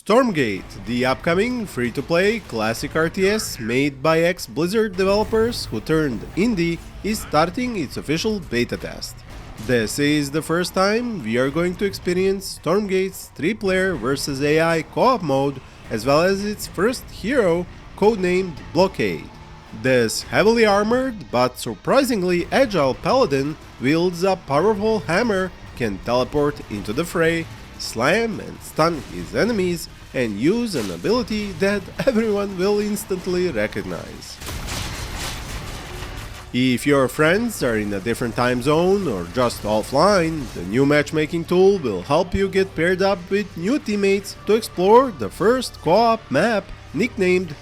Stormgate, the upcoming free-to-play classic RTS made by ex-Blizzard developers who turned indie, is starting its official beta test. This is the first time we are going to experience Stormgate's 3-player versus AI co-op mode, as well as its first hero, codenamed Blockade. This heavily armored but surprisingly agile Paladin wields a powerful hammer, can teleport into the fray, slam and stun his enemies, and use an ability that everyone will instantly recognize. If your friends are in a different time zone or just offline, the new matchmaking tool will help you get paired up with new teammates to explore the first co-op map nicknamed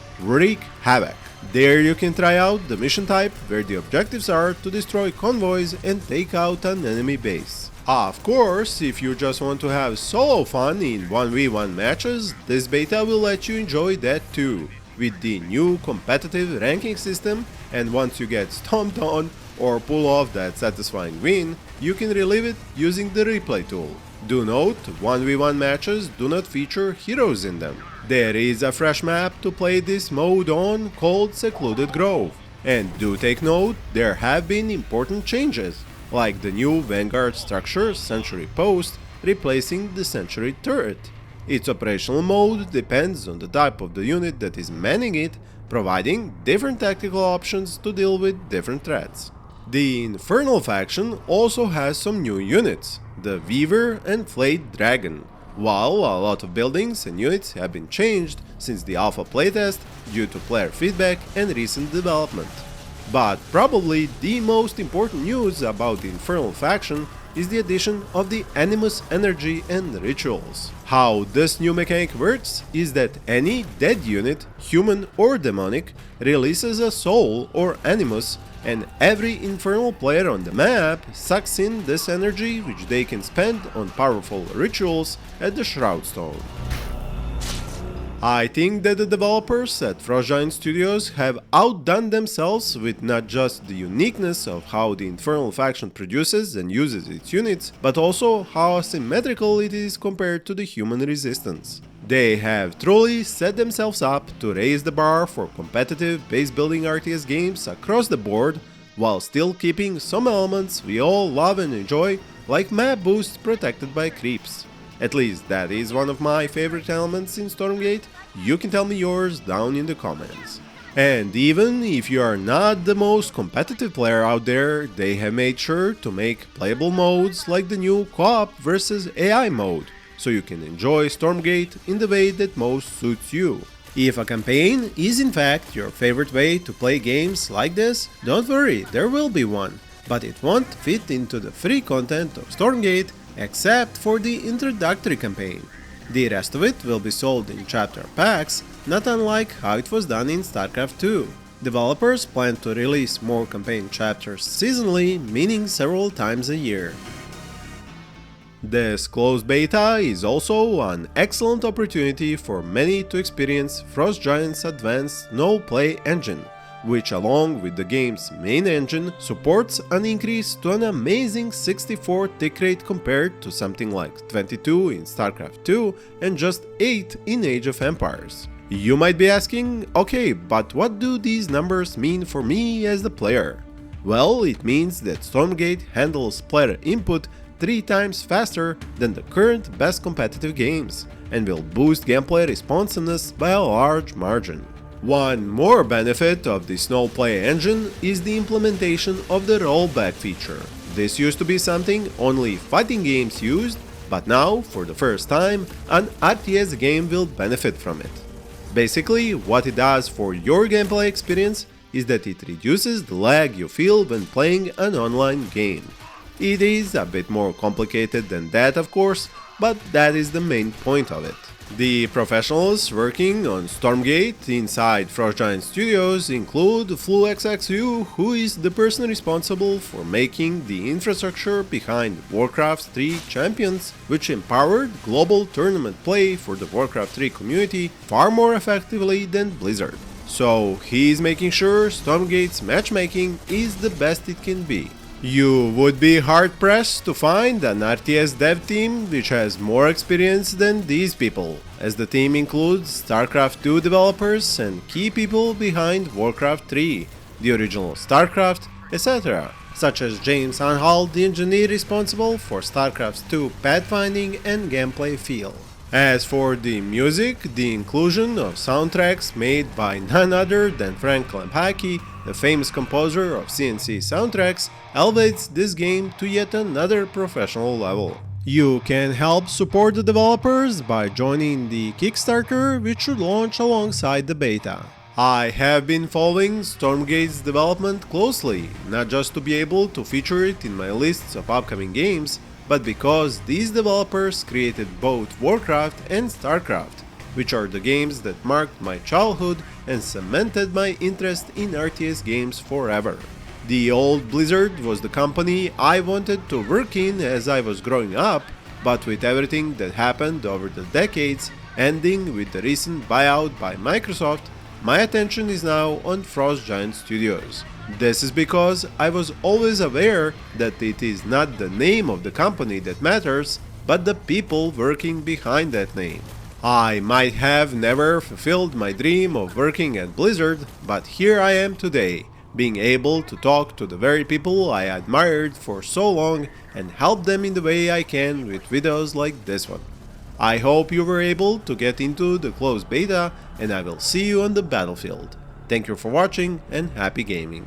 Havoc. There you can try out the mission type, where the objectives are to destroy convoys and take out an enemy base. Of course, if you just want to have solo fun in 1v1 matches, this beta will let you enjoy that too, with the new competitive ranking system, and once you get stomped on or pull off that satisfying win, you can relive it using the replay tool. Do note, 1v1 matches do not feature heroes in them. There is a fresh map to play this mode on called Secluded Grove, and do take note, there have been important changes, like the new Vanguard Structure Sentry Post replacing the Sentry Turret. Its operational mode depends on the type of the unit that is manning it, providing different tactical options to deal with different threats. The Infernal faction also has some new units, the Weaver and Flayed Dragon, while a lot of buildings and units have been changed since the alpha playtest due to player feedback and recent development. But probably the most important news about the Infernal faction is the addition of the Animus energy and rituals. How this new mechanic works is that any dead unit, human or demonic, releases a soul or animus, and every Infernal player on the map sucks in this energy, which they can spend on powerful rituals at the Shroud Stone. I think that the developers at Giant Studios have outdone themselves with not just the uniqueness of how the Infernal faction produces and uses its units, but also how asymmetrical it is compared to the human resistance. They have truly set themselves up to raise the bar for competitive base building RTS games across the board, while still keeping some elements we all love and enjoy, like map boosts protected by creeps. At least that is one of my favorite elements in Stormgate. You can tell me yours down in the comments. And even if you are not the most competitive player out there, they have made sure to make playable modes like the new co-op versus AI mode, so you can enjoy Stormgate in the way that most suits you. If a campaign is in fact your favorite way to play games like this, don't worry, there will be one, but it won't fit into the free content of Stormgate except for the introductory campaign. The rest of it will be sold in chapter packs, not unlike how it was done in StarCraft 2. Developers plan to release more campaign chapters seasonally, meaning several times a year. This closed beta is also an excellent opportunity for many to experience Giant's advanced no-play engine, which along with the game's main engine supports an increase to an amazing 64 tick rate compared to something like 22 in StarCraft 2 and just 8 in Age of Empires. You might be asking, okay, but what do these numbers mean for me as the player? Well, it means that Stormgate handles player input 3 times faster than the current best competitive games, and will boost gameplay responsiveness by a large margin. One more benefit of this no-play engine is the implementation of the rollback feature. This used to be something only fighting games used, but now, for the first time, an RTS game will benefit from it. Basically, what it does for your gameplay experience is that it reduces the lag you feel when playing an online game. It is a bit more complicated than that, of course, but that is the main point of it. The professionals working on Stormgate inside Giant Studios include FluXXU, who is the person responsible for making the infrastructure behind Warcraft 3 Champions, which empowered global tournament play for the Warcraft 3 community far more effectively than Blizzard. So he is making sure Stormgate's matchmaking is the best it can be. You would be hard-pressed to find an RTS dev team which has more experience than these people, as the team includes StarCraft 2 developers and key people behind Warcraft 3, the original StarCraft, etc., such as James Anhalt, the engineer responsible for StarCraft 2 pathfinding and gameplay feel. As for the music, the inclusion of soundtracks made by none other than Frank Lampaki, the famous composer of CNC soundtracks, elevates this game to yet another professional level. You can help support the developers by joining the Kickstarter, which should launch alongside the beta. I have been following Stormgate's development closely, not just to be able to feature it in my lists of upcoming games, but because these developers created both Warcraft and StarCraft, which are the games that marked my childhood and cemented my interest in RTS games forever. The old Blizzard was the company I wanted to work in as I was growing up, but with everything that happened over the decades, ending with the recent buyout by Microsoft, my attention is now on Frost Giant Studios. This is because I was always aware that it is not the name of the company that matters, but the people working behind that name. I might have never fulfilled my dream of working at Blizzard, but here I am today, being able to talk to the very people I admired for so long and help them in the way I can with videos like this one. I hope you were able to get into the closed beta, and I will see you on the battlefield. Thank you for watching and happy gaming.